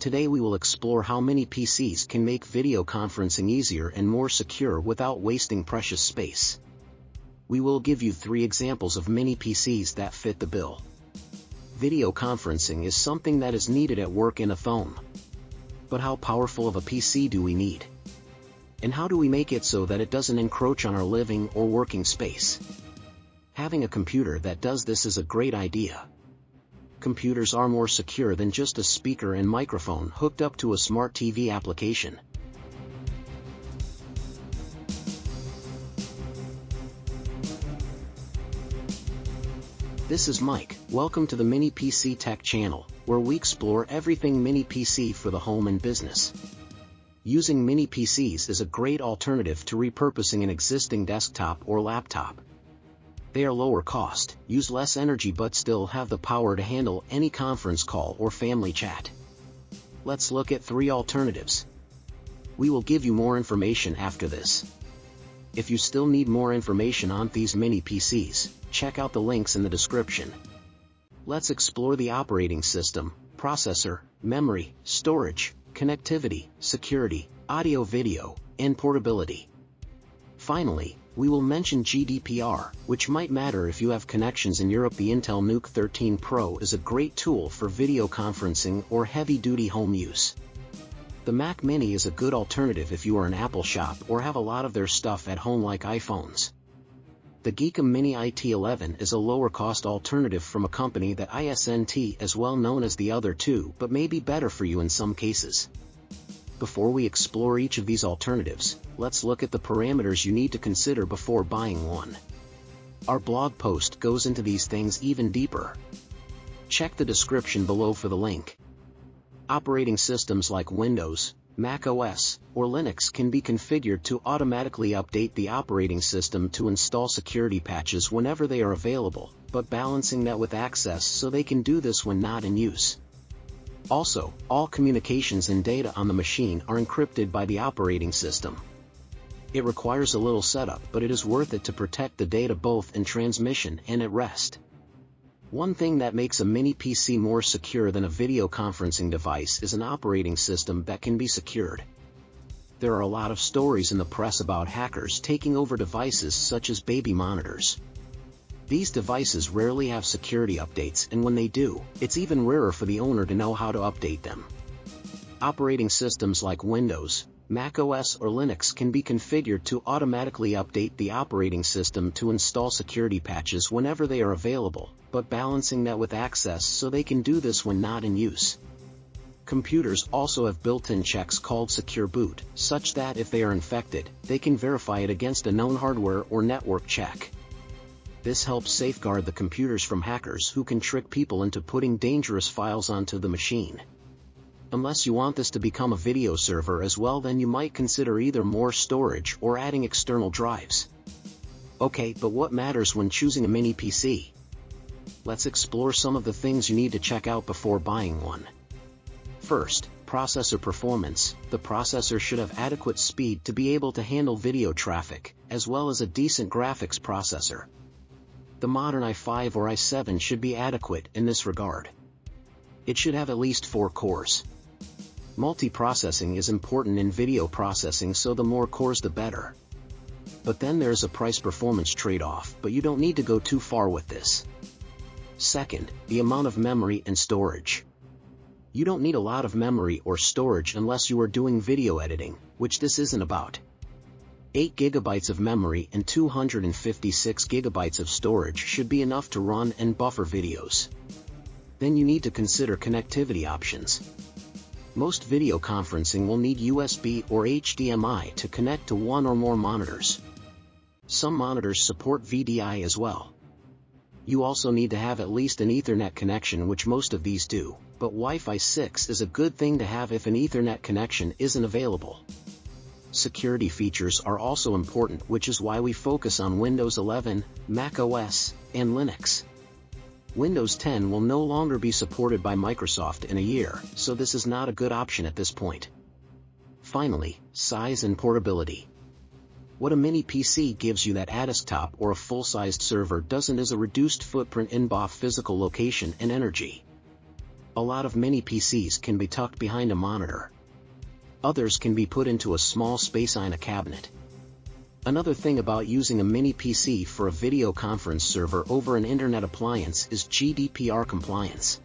today we will explore how mini PCs can make video conferencing easier and more secure without wasting precious space. We will give you 3 examples of mini PCs that fit the bill. Video conferencing is something that is needed at work in a phone. But how powerful of a PC do we need? And how do we make it so that it doesn't encroach on our living or working space? Having a computer that does this is a great idea. Computers are more secure than just a speaker and microphone hooked up to a smart TV application. This is Mike. Welcome to the Mini PC Tech channel, where we explore everything mini PC for the home and business. Using mini PCs is a great alternative to repurposing an existing desktop or laptop. They are lower cost, use less energy but still have the power to handle any conference call or family chat. Let's look at 3 alternatives. We will give you more information after this. If you still need more information on these mini PCs, check out the links in the description. Let's explore the operating system, processor, memory, storage, connectivity, security, audio-video, and portability. Finally, we will mention GDPR, which might matter if you have connections in Europe. The Intel NUC 13 Pro is a great tool for video conferencing or heavy-duty home use. The Mac Mini is a good alternative if you are an Apple shop or have a lot of their stuff at home like iPhones. The Geekom Mini IT11 is a lower-cost alternative from a company that isn't as well known as the other 2 but may be better for you in some cases. Before we explore each of these alternatives, let's look at the parameters you need to consider before buying one. Our blog post goes into these things even deeper. Check the description below for the link. Operating systems like Windows, Mac OS, or Linux can be configured to automatically update the operating system to install security patches whenever they are available, but balancing that with access so they can do this when not in use. Also, all communications and data on the machine are encrypted by the operating system. It requires a little setup, but it is worth it to protect the data both in transmission and at rest. One thing that makes a mini PC more secure than a video conferencing device is an operating system that can be secured. There are a lot of stories in the press about hackers taking over devices such as baby monitors. These devices rarely have security updates, and when they do, it's even rarer for the owner to know how to update them. Operating systems like Windows, Mac OS or Linux can be configured to automatically update the operating system to install security patches whenever they are available, but balancing that with access so they can do this when not in use. Computers also have built-in checks called Secure Boot, such that if they are infected, they can verify it against a known hardware or network check. This helps safeguard the computers from hackers who can trick people into putting dangerous files onto the machine. Unless you want this to become a video server as well, then you might consider either more storage or adding external drives. Okay, but what matters when choosing a mini PC? Let's explore some of the things you need to check out before buying one. First, processor performance. The processor should have adequate speed to be able to handle video traffic, as well as a decent graphics processor. The modern i5 or i7 should be adequate in this regard. It should have at least 4 cores. Multiprocessing is important in video processing, so the more cores the better. But then there's a price-performance trade-off, but you don't need to go too far with this. Second, the amount of memory and storage. You don't need a lot of memory or storage unless you are doing video editing, which this isn't about. 8 GB of memory and 256 GB of storage should be enough to run and buffer videos. Then you need to consider connectivity options. Most video conferencing will need USB or HDMI to connect to one or more monitors. Some monitors support VDI as well. You also need to have at least an Ethernet connection, which most of these do, but Wi-Fi 6 is a good thing to have if an Ethernet connection isn't available. Security features are also important, which is why we focus on Windows 11, Mac OS, and Linux. Windows 10 will no longer be supported by Microsoft in a year, so this is not a good option at this point. Finally, size and portability. What a mini PC gives you that a desktop or a full-sized server doesn't is a reduced footprint in both physical location and energy. A lot of mini PCs can be tucked behind a monitor. Others can be put into a small space in a cabinet. Another thing about using a mini PC for a video conference server over an internet appliance is GDPR compliance.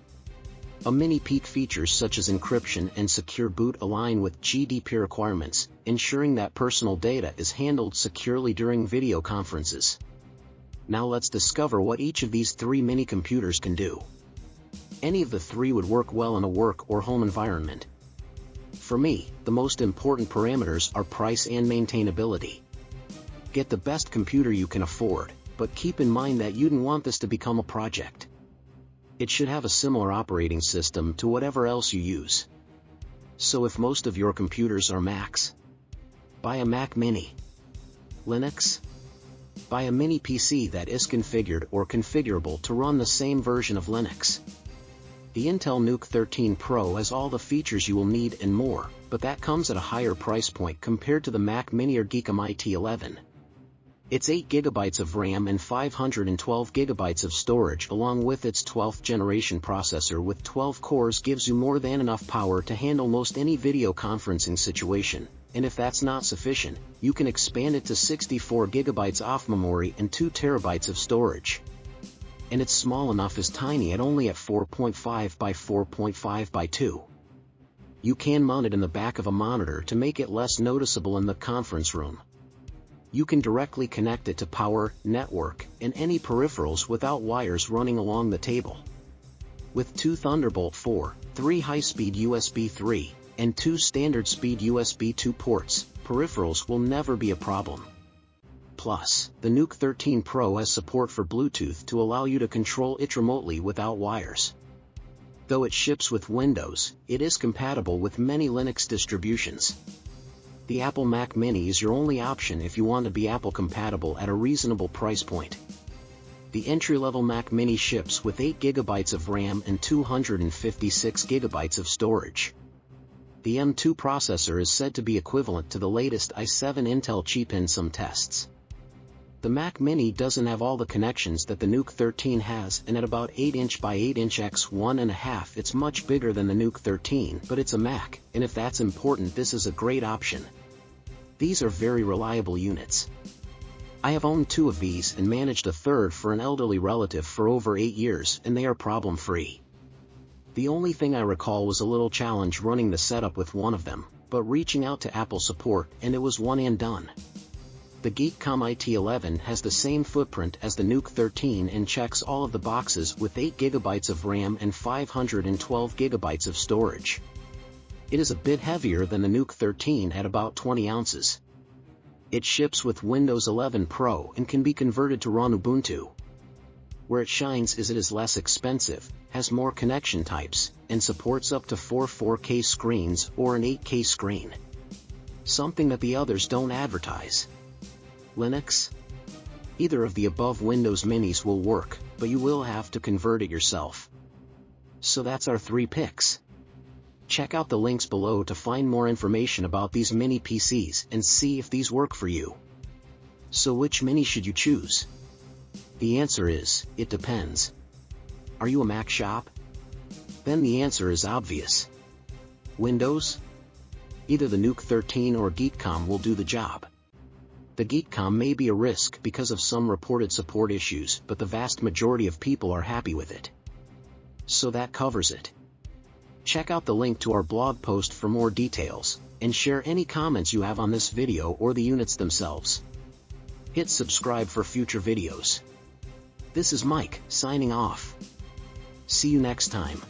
A mini PC features such as encryption and secure boot align with GDPR requirements, ensuring that personal data is handled securely during video conferences. Now let's discover what each of these 3 mini computers can do. Any of the 3 would work well in a work or home environment. For me, the most important parameters are price and maintainability. Get the best computer you can afford, but keep in mind that you don't want this to become a project. It should have a similar operating system to whatever else you use. So if most of your computers are Macs, buy a Mac Mini. Linux? Buy a mini PC that is configured or configurable to run the same version of Linux. The Intel NUC 13 Pro has all the features you will need and more, but that comes at a higher price point compared to the Mac Mini or Geekom IT11. Its 8GB of RAM and 512GB of storage along with its 12th generation processor with 12 cores gives you more than enough power to handle most any video conferencing situation, and if that's not sufficient, you can expand it to 64GB of memory and 2TB of storage. And it's small enough is tiny at only at 4.5 by 4.5 by 2. You can mount it in the back of a monitor to make it less noticeable in the conference room. You can directly connect it to power, network, and any peripherals without wires running along the table. With 2 Thunderbolt 4, 3 high-speed USB 3, and 2 standard-speed USB 2 ports, peripherals will never be a problem. Plus, the NUC 13 Pro has support for Bluetooth to allow you to control it remotely without wires. Though it ships with Windows, it is compatible with many Linux distributions. The Apple Mac Mini is your only option if you want to be Apple compatible at a reasonable price point. The entry-level Mac Mini ships with 8GB of RAM and 256GB of storage. The M2 processor is said to be equivalent to the latest i7 Intel chip in some tests. The Mac Mini doesn't have all the connections that the NUC 13 has, and at about 8" by 8" x 1.5 it's much bigger than the NUC 13, but it's a Mac, and if that's important this is a great option. These are very reliable units. I have owned 2 of these and managed a third for an elderly relative for over 8 years, and they are problem-free. The only thing I recall was a little challenge running the setup with one of them, but reaching out to Apple support and it was one and done. The Geekom IT11 has the same footprint as the NUC 13 and checks all of the boxes with 8GB of RAM and 512GB of storage. It is a bit heavier than the NUC 13 at about 20 ounces. It ships with Windows 11 Pro and can be converted to run Ubuntu. Where it shines is it is less expensive, has more connection types, and supports up to 4 4K screens or an 8K screen. Something that the others don't advertise. Linux? Either of the above Windows Minis will work, but you will have to convert it yourself. So that's our 3 picks. Check out the links below to find more information about these mini PCs and see if these work for you. So which mini should you choose? The answer is, it depends. Are you a Mac shop? Then the answer is obvious. Windows? Either the NUC 13 or Geekom will do the job. The Geekom may be a risk because of some reported support issues, but the vast majority of people are happy with it. So that covers it. Check out the link to our blog post for more details, and share any comments you have on this video or the units themselves. Hit subscribe for future videos. This is Mike, signing off. See you next time.